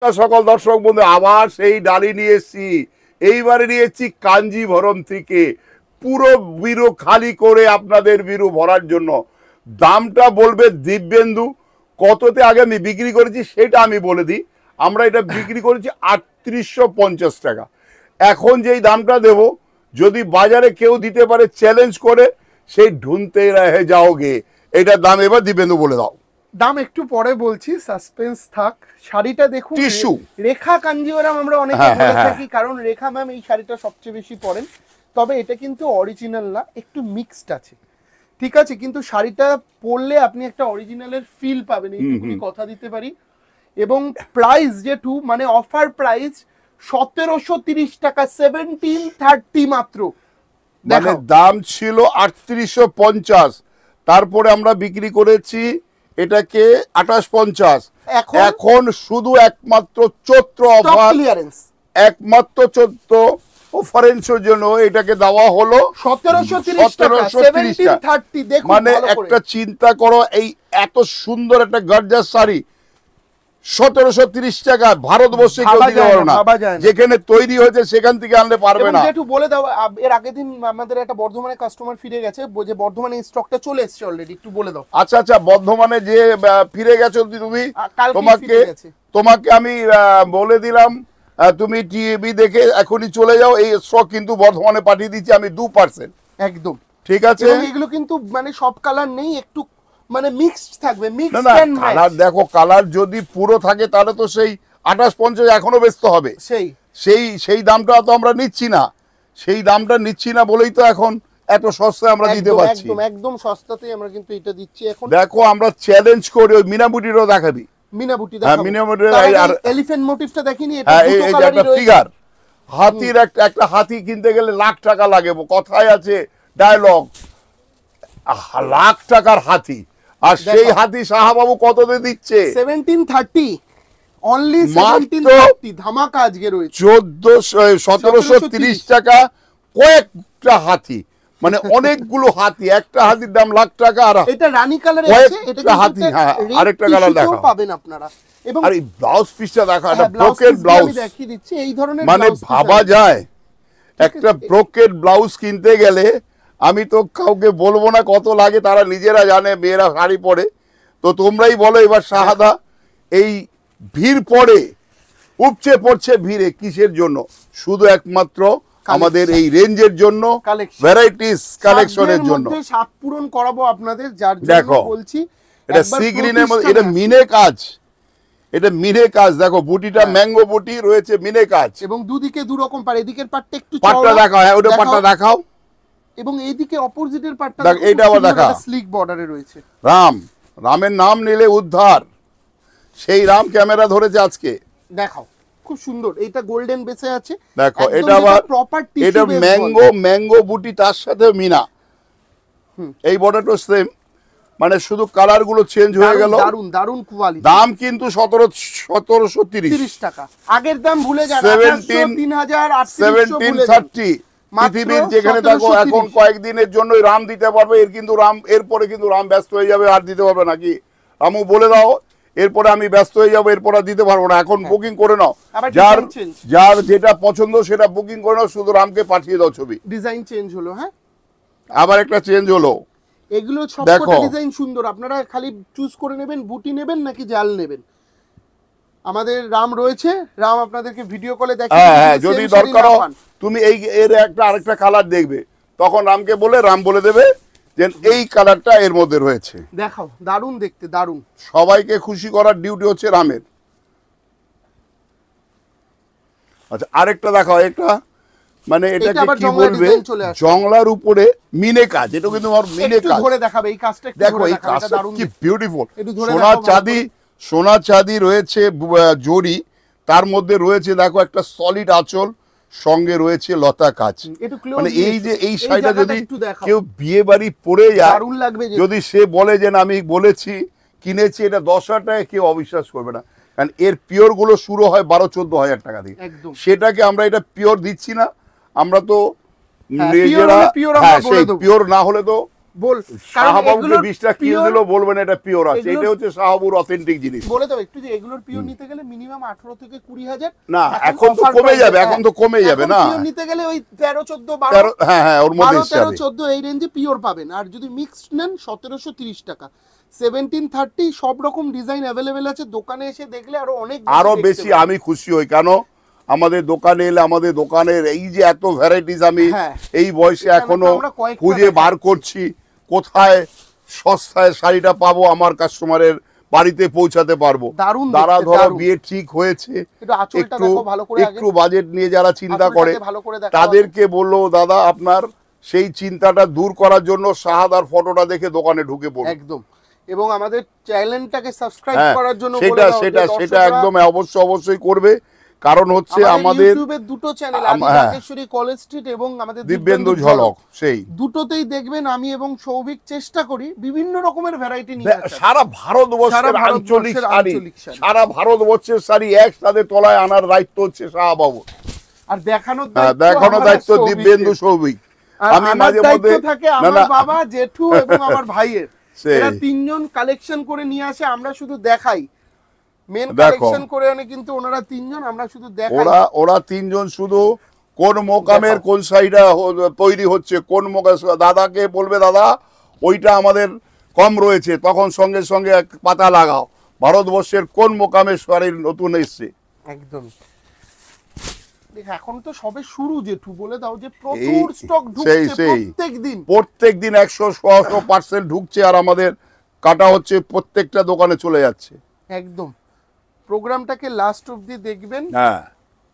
সকল দর্শক বন্ধু আবার সেই ডালি নিয়ে এসেছি। এইবারে নিয়ে এসেছি কাঞ্জিভরম থেকে পুরো বিরু খালি করে আপনাদের বিরু ভরার জন্য। দামটা বলবে দিব্যেন্দু, কততে আগে আমি বিক্রি করেছি সেটা আমি বলে দিই। আমরা এটা বিক্রি করেছি ৩৮৫০ টাকা। এখন যেই দামটা দেব, যদি বাজারে কেউ দিতে পারে চ্যালেঞ্জ করে, সেই ঢুনতে রহে যাওগে। এটার দাম এবার দিব্যেন্দু বলে দাও। দাম একটু পরে বলছি, সাসপেন্স থাক। শাড়িটা দেখুন, টিস্যু রেখা কাঞ্জিভরম আমরা অনেকে বলে থাকি, কারণ রেখা ম্যাম এই শাড়িটা সবচেয়ে বেশি পরেন। তবে এটা কিন্তু অরিজিনাল না, একটু মিক্সড আছে, ঠিক আছে? কিন্তু শাড়িটা পরলে আপনি একটা অরিজিনালের ফিল পাবেন, এইটুকুনি কথা দিতে পারি। এবং প্রাইস যেটু মানে অফার প্রাইস ১৭৩০ টাকা, 1730 মাত্র। মানে দাম ছিল ৩৮৫০, তারপরে আমরা বিক্রি করেছি এটাকে ২৮৫০। এখন শুধু একমাত্র চৈত্র অফার, একমাত্র চৈত্র অফারেন্সের জন্য এটাকে দেওয়া হলো ১৭৩০ টাকা, 1730। দেখুন, মানে একটা চিন্তা করো, এই এত সুন্দর একটা গর্জাস শাড়ি ১৭৩০ টাকা ভারতবর্ষে কেউ দিতে পারবে না। যেখানে তৈরি হয়েছে সেখান থেকে আনলে পারবে না। একটু বলে দাও, এর আগের দিন আমাদের একটা বর্ধমানে কাস্টমার ফিরে গেছে, যে বর্ধমানে স্টকটা চলে এসেছে অলরেডি, একটু বলে দাও। আচ্ছা আচ্ছা, বর্ধমানে যে ফিরে গেছো তুমি, তোমাকে আমি বলে দিলাম, তুমি টিভি দেখে এখনই চলে যাও। এই স্টক কিন্তু বর্ধমানে পাঠিয়ে দিচ্ছি আমি 2%। একদম ঠিক আছে। এগুলো কিন্তু মানে সব কালার নেই, একটু মানে মিক্সড থাকবে। কালার দেখো, কালার যদি পুরো থাকে তাহলে তো সেই ২৮৫০ এখনো বেচতে হবে। সেই দামটা তো আমরা নিচ্ছি না, সেই দামটা নিচ্ছি না বলেই তো এখন এত সস্তায় আমরা দিতে পারছি। একদম সস্তাতেই আমরা কিন্তু এটা দিচ্ছি এখন। দেখো, আমরা চ্যালেঞ্জ করি, ওই মিনাবুটিরও দেখাবি। মিনাবুটি দেখাবো, মিনাবুটি আর এলিফ্যান্ট মোটিভটা দেখিনি। এটা দুটো কালারই রয়েছে। ফিগার হাতির একটা হাতি কিনতে গেলে লাখ টাকা লাগে, কথায় আছে ডায়লগ, লাখ টাকার হাতি। আর সেই হাতি শাহবাবু কততে দিচ্ছে? 1730, অনলি 1730। ধামাকা আজকে রয়েছে ১৭৩০ টাকা কয়েকটা হাতি, মানে অনেকগুলো হাতি। একটা হাতির দাম লাখ টাকা। আর এটা রানী কালারে আছে, এটা হাতি। হ্যাঁ, আরেকটা কালার দেখো পাবেন আপনারা। এবং আর এই ব্লাউজ পিসটা দেখো, এটা ব্রোকেড ব্লাউজ। আমি দেখিয়ে দিচ্ছি এই ধরনের, মানে ভাবা যায় একটা ব্রোকেড ব্লাউজ কিনতে গেলে, আমি তো কাউকে বলবো না কত লাগে, তারা নিজেরা জানে, মেয়েরা শাড়ি পরে। তো তোমরাই বলো এবার শাহাদা, এই ভিড় পড়ে উপচে পড়ছে ভিড়ে কিসের জন্য? শুধু একমাত্র আমাদের এই রেঞ্জের জন্য, ভ্যারাইটিস কালেকশনের জন্য। সাত পূরণ করাবো আপনাদের, যার জন্য বলছি। এটা সি গ্রিনের মধ্যে, এটা মিনে কাজ, এটা মিনে কাজ। দেখো বুটিটা ম্যাঙ্গো বুটি রয়েছে, মিনে কাজ। এবং দুদিকে দু রকম পার, এদিকের পাটটা একটু পাটটা দেখাও। হ্যাঁ, ওটা পাটটা দেখাও। এবং এইদিকে অপোজিটের পাটটা দেখ, এটা আবার দেখা, স্লিক বর্ডারে রয়েছে। রামের নাম নিলে উদ্ধার, সেই রাম ক্যামেরা ধরেছে আজকে। দেখাও, খুব সুন্দর। এইটা গোল্ডেন বেসে আছে। দেখো, এটা আবার এটা ম্যাঙ্গো বুটি, তার সাথে মিনা। এই বর্ডারটা সেম, মানে শুধু কালার গুলো চেঞ্জ হয়ে গেল। দারুন কোয়ালিটি। দাম কিন্তু ১৭৩০ টাকা। আগের দাম ভুলে যান, 1730। পৃথিবীর যেখানে থাকো এখন কয়েকদিনের জন্য রাম দিতে পারবে। এরপরে কিন্তু রাম ব্যস্ত হয়ে যাবে, আর দিতে পারবে নাকি? রামু বলে দাও, এরপরে আমি ব্যস্ত হয়ে যাবো, এরপর আর দিতে পারবো না। এখন বুকিং করে নাও, যার যেটা পছন্দ সেটা বুকিং করে নাও, শুধু রামকে পাঠিয়ে দাও ছবি। ডিজাইন চেঞ্জ হলো, হ্যাঁ, আবার একটা চেঞ্জ হলো। এগুলো সবকটা ডিজাইন সুন্দর, আপনারা খালি চুজ করে নেবেন, বুটি নেবেন নাকি জাল নেবেন। আমাদের রাম রয়েছে, রাম আপনাদেরকে ভিডিও কলে দেখিয়ে। হ্যাঁ, যদি দরকার হয় তুমি এর আরেকটা কালার দেখবে, তখন রামকে বলে, রাম বলে দেবে যে এই কালারটা এর মধ্যে রয়েছে। দেখাও, দারুন দেখতে, দারুন। সবাইকে খুশি করার ডিউটি হচ্ছে রামের। আচ্ছা, আরেকটা দেখাও। এটা মানে এটাকে কি বলবে, জংলার উপরে মিনে কাজ। এটা কিন্তু আমার মিনে কাজ। ধরে দেখাবে এই কাজটা, দেখো এই কাজটা কি বিউটিফুল। সোনা চাঁদি রয়েছে জড়ি, তার মধ্যে রয়েছে দেখো একটা সলিড আঁচল, সঙ্গে রয়েছে লতা কাজ। মানে এই যে এই শাড়িটা যদি কেউ বিয়ে বাড়ি পরে যায়, যদি সে বলে যে আমি বলেছি কিনেছি এটা ১০,০০০ টাকা, কেউ অবিশ্বাস করবে না। কারণ এর পিওর গুলো শুরু হয় ১২-১৪ হাজার টাকা দিয়ে। সেটাকে আমরা এটা পিওর দিচ্ছি না, আমরা তো নিজেরা। পিওর না হলে তো বল, শাহবাবুকে 20টা কিল দিলো, বলবেন এটা পিওর আছে। এটা হচ্ছে শাহবাবুর অথেন্টিক জিনিস। বলে দাও একটু যে এগুলোর পিওর নিতে গেলে মিনিমাম 18 থেকে 20,000। না এখন তো কমে যাবে, এখন তো কমে যাবে না, পিওর নিতে গেলে ওই 13 14 12, হ্যাঁ হ্যাঁ ওর মধ্যে 13 14 এই রেঞ্জে পিওর পাবেন। আর যদি মিক্সড নেন 1730 টাকা, 1730। সব রকম ডিজাইন অ্যাভেলেবেল আছে, দোকানে এসে দেখলে আরো বেশি আমি খুশি হই। কেন আমাদের দোকানে এলে আমাদের দোকানের এই যে এত ভ্যারাইটিস আমি এই বয়সে এখনো খুঁজে বার করছি কোথায় সস্তায় শাড়িটা পাবো, আমার কাস্টমারের বাড়িতে পৌঁছাতে পারবো। যারা ধরো বিয়ে ঠিক হয়েছে, একটু বাজেট নিয়ে যারা চিন্তা করে, তাদেরকে বললো দাদা আপনার সেই চিন্তাটা দূর করার জন্য শাহাদার ফটোটা দেখে দোকানে ঢুকে পড়ো একদম। এবং আমাদের চ্যানেলটাকে সাবস্ক্রাইব করার জন্য সেটা একদম অবশ্যই করবে। কারণ হচ্ছে আমাদের ইউটিউবে দুটো চ্যানেল আছে, রাজেশ্বরী কলেজ স্ট্রিট এবং আমাদের দিব্যেন্দু ঝলক, সেই দুটোতেই দেখবেন আমি এবং সৌভিক চেষ্টা করি বিভিন্ন রকমের ভ্যারাইটি নিয়ে আসা। সারা ভারতবর্ষের আঞ্চলিক শাড়ি, সারা ভারতবর্ষের শাড়ি একসাথে তলায় আনার দায়িত্ব হচ্ছে শাহবাবু, আর দেখানোর দায়িত্ব দিব্যেন্দু সৌভিক। আমি মাঝে মধ্যে থাকে আমার বাবা, জেঠু এবং আমার ভাইয়ের, এরা তিনজন কালেকশন করে নিয়ে আসে, আমরা শুধু দেখাই। মেন কালেকশন করে আনে কিন্তু ওনারা তিনজন, আমরা শুধু দেখাই। ওরা তিনজন শুধু কোন মোকামের কোন শাড়িটা তৈরি হচ্ছে, কোন মোকাম, দাদাকে বলবে দাদা ওইটা আমাদের কম রয়েছে, তখন সঙ্গে সঙ্গে এক পাতা লাগাও, ভারতবর্ষের কোন মোকামের শাড়ি নতুন এসছে। একদম এখন তো সবে শুরু, জেঠু বলে দাও যে প্রচুর স্টক ঢুকছে প্রত্যেকদিন 100% ঢুকছে, আর আমাদের কাটা হচ্ছে, প্রত্যেকটা দোকানে চলে যাচ্ছে একদম। প্রোগ্রামটাকে লাস্ট অবধি দেখবেন, হ্যাঁ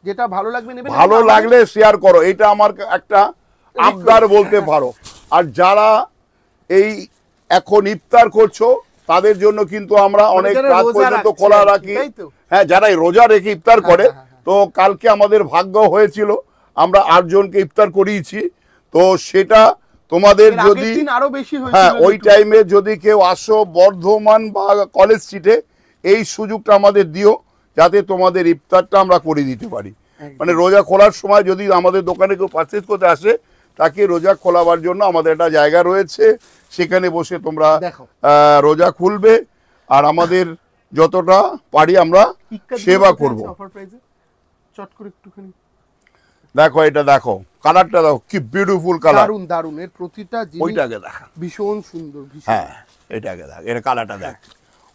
যেটা ভালো লাগবে নেবেন, ভালো লাগলে শেয়ার করো, এটা আমার একটা আবদার বলতে পারো। আর যারা এই এখন ইফতার করছো তাদের জন্য কিন্তু আমরা অনেক রাত পর্যন্ত খোলা রাখি। হ্যাঁ, যারা রোজা রেখে ইফতার করে, তো কালকে আমাদের ভাগ্য হয়েছিল আমরা 8 জনকে ইফতার করিয়েছি। তো সেটা তোমাদের যদি আরো বেশি, হ্যাঁ ওই টাইমে যদি কেউ আসো বর্ধমান বা কলেজ স্ট্রিটে, এই সুযোগটা আমাদের দিও যাতে তোমাদের ইফতারটা আমরা করে দিতে পারি। মানে রোজা খোলার সময় যদি আমাদের দোকানে কেউ পারচেজ করতে আসে, তাকে রোজা খোলাবার জন্য আমাদের একটা জায়গা রয়েছে, সেখানে বসে তোমরা রোজা খুলবে, আর আমাদের যতটা পারি আমরা সেবা করব। দেখো এটা, দেখো কালারটা, দেখো কি বিউটিফুল কালার, দারুন এর প্রতিটা জিনিস, ওইটাকে দেখা ভীষণ সুন্দর, হ্যাঁ এটাকে দেখ, এর কালারটা দেখ।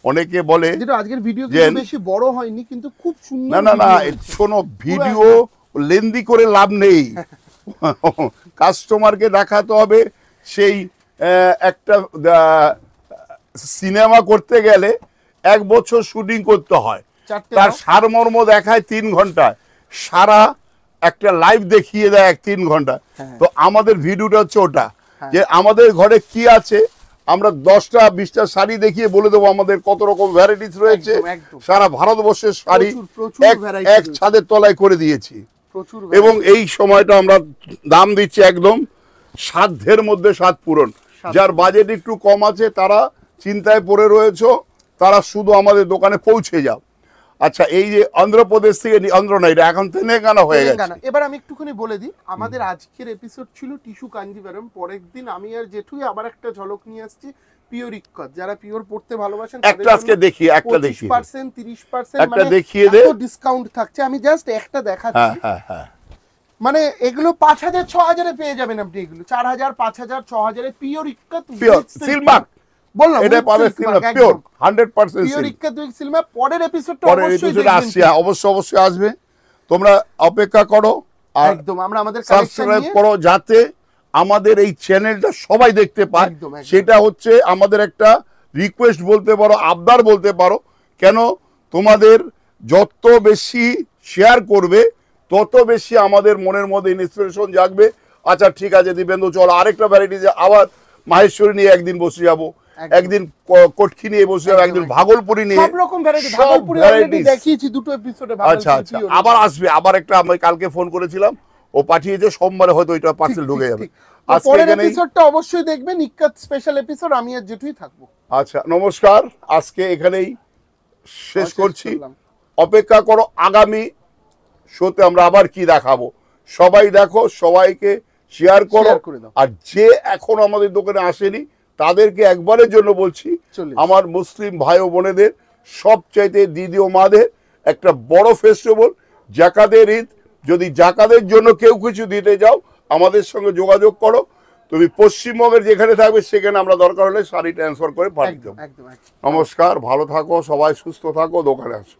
অনেকে বলে যেটা আজকের ভিডিও বেশি বড় হয়নি কিন্তু খুব সুন্দর। না শোনো, ভিডিও লেন্দি করে লাভ নেই, কাস্টমারকে দেখাতে হবে। সেই একটা সিনেমা করতে গেলে 1 বছর শুটিং করতে হয়, তার সারমর্ম দেখায় 3 ঘন্টায়, সারা একটা লাইভ দেখিয়ে দেয় 3 ঘন্টা। তো আমাদের ভিডিওটা হচ্ছে ওটা, যে আমাদের ঘরে কি আছে, আমরা 10টা 20টা শাড়ি দেখিয়ে বলে দেবো আমাদের কত রকম ভ্যারাইটিস রয়েছে। সারা ভারতবর্ষের শাড়ি এক ছাদের তলায় করে দিয়েছি, এবং এই সময়টা আমরা দাম দিচ্ছি একদম সাধ্যের মধ্যে, সাত পূরণ। যার বাজেট একটু কম আছে তারা চিন্তায় পড়ে রয়েছে, তারা শুধু আমাদের দোকানে পৌঁছে যাও। আচ্ছা, এই যে অন্ধ্রপ্রদেশ থেকে, অন্ধ্র না, এটা এখন তেলেঙ্গানা হয়ে গেছে। এবার আমি একটুখানি বলে দিই, আমাদের আজকের এপিসোড ছিল টিস্যু কাঞ্জিভারম। পরের দিন আমি আর জেঠুই আবার একটা ঝলক নিয়ে আসছি পিওর ইক্কত। যারা পিওর পড়তে ভালোবাসেন একটা আজকে দেখি, একটা দেখি 20% 30% একটা দেখিয়ে দে, ডিসকাউন্ট থাকছে। আমি জাস্ট একটা দেখাচ্ছি। হ্যাঁ মানে এগুলো 5000 6000 এ পেয়ে যাবেন আপনি, এগুলো 4000 5000 6000 a pure ikat, pure Silk Mark বললাম, এটা পাবে pure 100% pure ikat with Silk Mark. পরের এপিসোডটা অবশ্যই আসবে, তোমরা অপেক্ষা করো, আর একদম আমরা আমাদের কালেকশন নিয়ে করো যাতে আমাদের এই চ্যানেলটা সবাই দেখতে পায়। সেটা হচ্ছে আমাদের একটা রিকোয়েস্ট বলতে পারো, আবদার বলতে পারো। কেন, তোমাদের যত বেশি শেয়ার করবে তত বেশি আমাদের মনের মধ্যে ইন্সপিরেশন জাগবে। আচ্ছা ঠিক আছে দিবেন্দু, চলো আরেকটা ভ্যারাইটি, আবার মাহেশ্বরী নিয়ে একদিন বসে যাবো, একদিন কটকি নিয়ে বসে যাবো, একদিন ভাগলপুরি নিয়ে, সব রকম ভ্যারাইটি। ভাগলপুরি অলরেডি দেখিয়েছি দুটো এপিসোডে। আচ্ছা আবার আসবে, আবার একটা আমি কালকে ফোন করেছিলাম, ও পাঠিয়েছে, সোমবারে হয়তো ওইটা পার্সেল ঢুকে যাবে। পরের এপিসোডটা অবশ্যই দেখবেন, ইক্কত স্পেশাল এপিসোড, আমি আর জেঠুই থাকবো। আচ্ছা নমস্কার, আজকে এখানেই শেষ করছি। অপেক্ষা করো, আগামী শোতে আমরা আবার কি দেখাবো। সবাই দেখো, সবাইকে শেয়ার করো। Share করে দাও। আর যে এখন আমাদের দোকানে আসেনি তাদেরকে একবারের জন্য বলছি, চলে আমার মুসলিম ভাই ও বোনেদের সবচাইতে দিদি ও মাদের একটা বড় ফেস্টিভ্যাল জাকাতের ঈদ। যদি জাকাতের জন্য কেউ কিছু দিতে যাও আমাদের সঙ্গে যোগাযোগ করো। তুমি পশ্চিমবঙ্গের যেখানে থাকবে সেখানে আমরা দরকার হলে শাড়ি ট্রান্সফার করে পাঠিয়ে দেবো। একদম একদম। নমস্কার, ভালো থাকো, সবাই সুস্থ থাকো, দোকানে আসো।